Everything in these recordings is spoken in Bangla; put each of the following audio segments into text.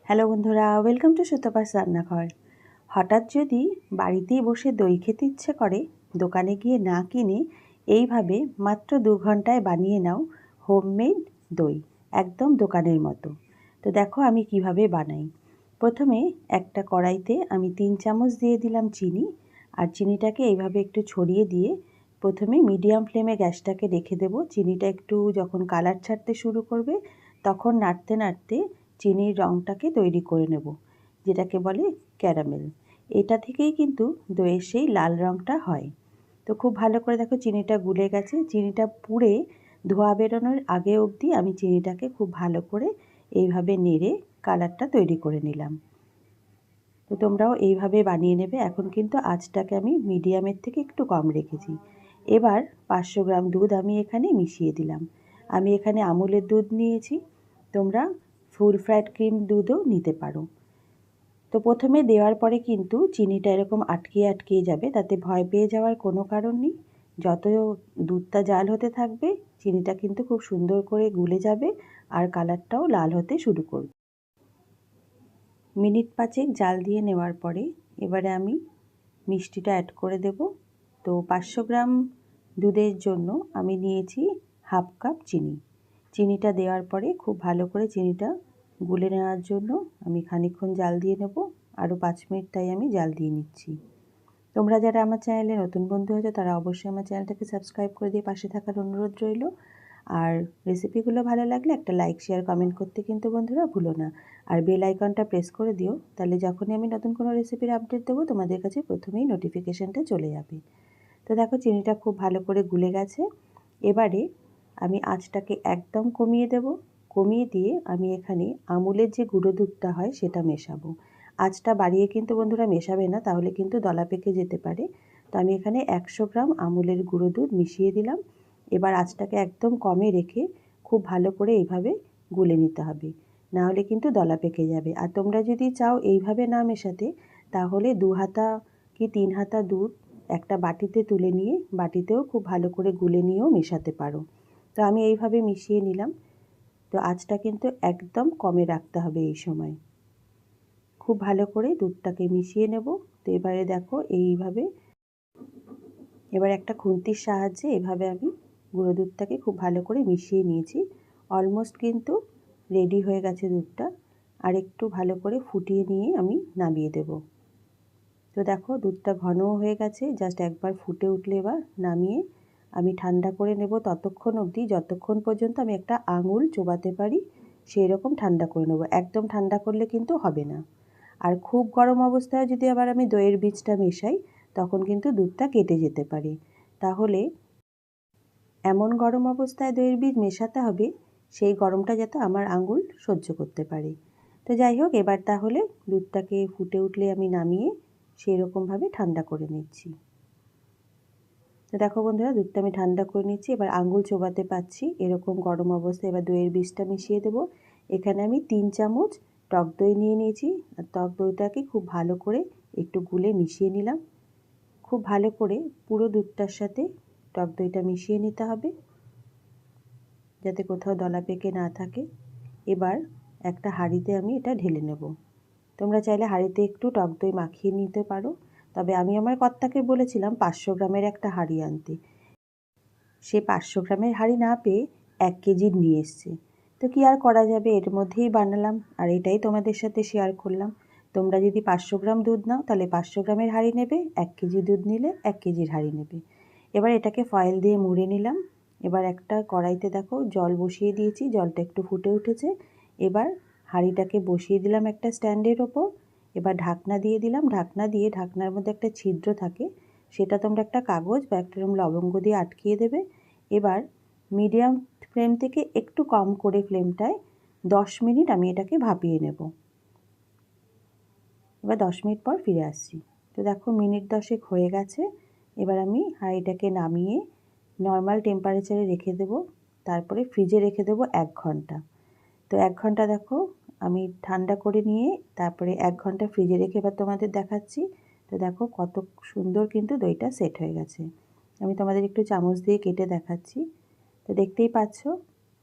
হ্যালো বন্ধুরা, ওয়েলকাম টু সুতপাস রান্নাঘর। হঠাৎ যদি বাড়িতেই বসে দই খেতে ইচ্ছে করে, দোকানে গিয়ে না কিনে এইভাবে মাত্র 2 ঘন্টায় বানিয়ে নাও হোমমেড দই, একদম দোকানের মতো। তো দেখো আমি কিভাবে বানাই। প্রথমে একটা কড়াইতে আমি 3 চামচ দিয়ে দিলাম চিনি, আর চিনিটাকে এইভাবে একটু ছড়িয়ে দিয়ে প্রথমে মিডিয়াম ফ্লেমে গ্যাসটাকে রেখে দেবো। চিনিটা একটু যখন কালার ছাড়তে শুরু করবে তখন নাড়তে নাড়তে চিনির রঙটাকে তৈরি করে নেব, যেটাকে বলে ক্যারামেল। এটা থেকেই কিন্তু দইয়ের সেই লাল রঙটা হয়। তো খুব ভালো করে দেখো চিনিটা গুলে গেছে। চিনিটা পুড়ে ধোঁয়া বেরোনোর আগে অবধি আমি চিনিটাকে খুব ভালো করে এইভাবে নেড়ে কালারটা তৈরি করে নিলাম। তো তোমরাও এইভাবে বানিয়ে নেবে। এখন কিন্তু আঁচটাকে আমি মিডিয়ামের থেকে একটু কম রেখেছি। এবার 500 গ্রাম দুধ আমি এখানে মিশিয়ে দিলাম। আমি এখানে আমুলের দুধ নিয়েছি, তোমরা ফুল ফ্যাট ক্রিম দুধও নিতে পারো। তো প্রথমে দেওয়ার পরে কিন্তু চিনিটা এরকম আটকিয়ে আটকিয়ে যাবে, তাতে ভয় পেয়ে যাওয়ার কোনো কারণ নেই। যত দুধটা জাল হতে থাকবে চিনিটা কিন্তু খুব সুন্দর করে গুলে যাবে আর কালারটাও লাল হতে শুরু করবে। মিনিট 5 জাল দিয়ে নেওয়ার পরে এবারে আমি মিষ্টিটা অ্যাড করে দেব। তো 500 গ্রাম দুধের জন্য আমি নিয়েছি হাফ কাপ চিনি। চিনিটা দেওয়ার পরে খুব ভালো করে চিনিটা গুলে নেওয়ার জন্য আমি খানিকক্ষণ জাল দিয়ে নেব। আরও 5 মিনিট তাই আমি জাল দিয়ে নিচ্ছি। তোমরা যারা আমার চ্যানেলে নতুন বন্ধু হয়েছো তারা অবশ্যই আমার চ্যানেলটাকে সাবস্ক্রাইব করে দিয়ে পাশে থাকার অনুরোধ রইল। আর রেসিপিগুলো ভালো লাগলে একটা লাইক শেয়ার কমেন্ট করতে কিন্তু বন্ধুরা ভুলো না। আর বেল আইকনটা প্রেস করে দিও, তাহলে যখনই আমি নতুন কোনো রেসিপির আপডেট দেবো তোমাদের কাছে প্রথমেই নোটিফিকেশানটা চলে যাবে। তো দেখো চিনিটা খুব ভালো করে গুলে গেছে। এবারে আমি আঁচটাকে একদম কমিয়ে দেব। কমিয়ে দিয়ে আমি এখানে আমুলের যে গুঁড়ো দুধটা হয় সেটা মেশাবো। আঁচটা বাড়িয়ে কিন্তু বন্ধুরা মেশাবে না, তাহলে কিন্তু দলা পেকে যেতে পারে। তো আমি এখানে 100 গ্রাম আমুলের গুঁড়ো দুধ মিশিয়ে দিলাম। এবার আঁচটাকে একদম কমে রেখে খুব ভালো করে এইভাবে গুলে নিতে হবে, না হলে কিন্তু দলা পেকে যাবে। আর তোমরা যদি চাও এইভাবে না মেশাতে, তাহলে 2 হাতা কি 3 হাতা দুধ একটা বাটিতে তুলে নিয়ে বাটিতেও খুব ভালো করে গুলে নিয়েও মেশাতে পারো। তো আমি এইভাবে মিশিয়ে নিলাম। তো আঁচটা কিন্তু একদম কমে রাখতে হবে এই সময়। খুব ভালো করে দুধটাকে মিশিয়ে নেব। তো এবারে দেখো এইভাবে এবার একটা খুন্তির সাহায্যে এভাবে আমি গুঁড়ো দুধটাকে খুব ভালো করে মিশিয়ে নিয়েছি। অলমোস্ট কিন্তু রেডি হয়ে গেছে দুধটা। আর একটু ভালো করে ফুটিয়ে নিয়ে আমি নামিয়ে দেব। তো দেখো দুধটা ঘনও হয়ে গেছে, জাস্ট একবার ফুটে উঠলে এবার নামিয়ে আমি ঠান্ডা করে নেব ততক্ষণ অবধি যতক্ষণ পর্যন্ত আমি একটা আঙুল চোবাতে পারি সেই রকম ঠান্ডা করে নেব। একদম ঠান্ডা করলে কিন্তু হবে না। আর খুব গরম অবস্থায় যদি আবার আমি দইয়ের বীজটা মেশাই তখন কিন্তু দুধটা কেটে যেতে পারে। তাহলে এমন গরম অবস্থায় দইয়ের বীজ মেশাতে হবে সেই গরমটা যাতে আমার আঙুল সহ্য করতে পারে। তো যাই হোক, এবার তাহলে দুধটাকে ফুটে উঠলে আমি নামিয়ে সেই রকমভাবে ঠান্ডা করে নিচ্ছি। তো দেখো বন্ধুরা দুধটা আমি ঠান্ডা করে নিচ্ছি। এবার আঙুল চোবাতে পাচ্ছি এরকম গরম অবস্থায় এবার দইয়ের বীজটা মিশিয়ে দেবো। এখানে আমি 3 চামচ টক দই নিয়ে নিয়েছি। আর টক দইটাকে খুব ভালো করে একটু গুলে মিশিয়ে নিলাম। খুব ভালো করে পুরো দুধটার সাথে টক দইটা মিশিয়ে নিতে হবে, যাতে কোথাও দলা পেকে না থাকে। এবার একটা হাঁড়িতে আমি এটা ঢেলে নেব। তোমরা চাইলে হাঁড়িতে একটু টক দই মাখিয়ে নিতে পারো, তবে আমি আমার কর্তাকে বলেছিলাম 500 গ্রামের একটা হাঁড়ি আনতে। সে 500 গ্রামের হাঁড়ি না পেয়ে 1 কেজির নিয়ে এসছে। তো কি আর করা যাবে, এর মধ্যেই বানালাম আর এটাই তোমাদের সাথে শেয়ার করলাম। তোমরা যদি 500 গ্রাম দুধ নাও তাহলে 500 গ্রামের হাঁড়ি নেবে, 1 কেজি দুধ নিলে 1 কেজির হাঁড়ি নেবে। এবার এটাকে ফয়েল দিয়ে মুড়ে নিলাম। এবার একটা কড়াইতে দেখো জল বসিয়ে দিয়েছি, জলটা একটু ফুটে উঠেছে। এবার হাঁড়িটাকে বসিয়ে দিলাম একটা স্ট্যান্ডের ওপর। এবার ঢাকনা দিয়ে দিলাম। ঢাকনা দিয়ে ঢাকনার মধ্যে একটা ছিদ্র থাকে, সেটা তোমরা একটা কাগজ বা একটা লবঙ্গ দিয়ে আটকিয়ে দেবে। এবার মিডিয়াম ফ্লেম থেকে একটু কম করে ফ্লেমটায় 10 মিনিট আমি এটাকে ভাপিয়ে নেব। এবার 10 মিনিট পর ফিরে আসছি। তো দেখো মিনিট 10 হয়ে গেছে। এবার আমি হাঁড়িটাকে নামিয়ে নর্মাল টেম্পারেচারে রেখে দেব। তারপরে ফ্রিজে রেখে দেবো 1 ঘন্টা। তো 1 ঘন্টা দেখো আমি ঠান্ডা করে নিয়ে তারপরে 1 ঘন্টা ফ্রিজে রেখে এবার তোমাদের দেখাচ্ছি। তো দেখো কত সুন্দর কিন্তু দইটা সেট হয়ে গেছে। আমি তোমাদের একটু চামচ দিয়ে কেটে দেখাচ্ছি। তো দেখতেই পাচ্ছ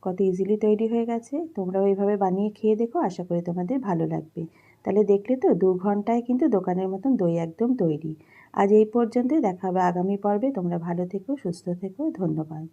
কত ইজিলি তৈরি হয়ে গেছে। তোমরাও এইভাবে বানিয়ে খেয়ে দেখো, আশা করি তোমাদের ভালো লাগবে। তাহলে দেখলে তো 2 ঘন্টায় কিন্তু দোকানের মতন দই একদম তৈরি। আজ এই পর্যন্তই, দেখা হবে আগামী পর্বে। তোমরা ভালো থেকো, সুস্থ থেকো। ধন্যবাদ।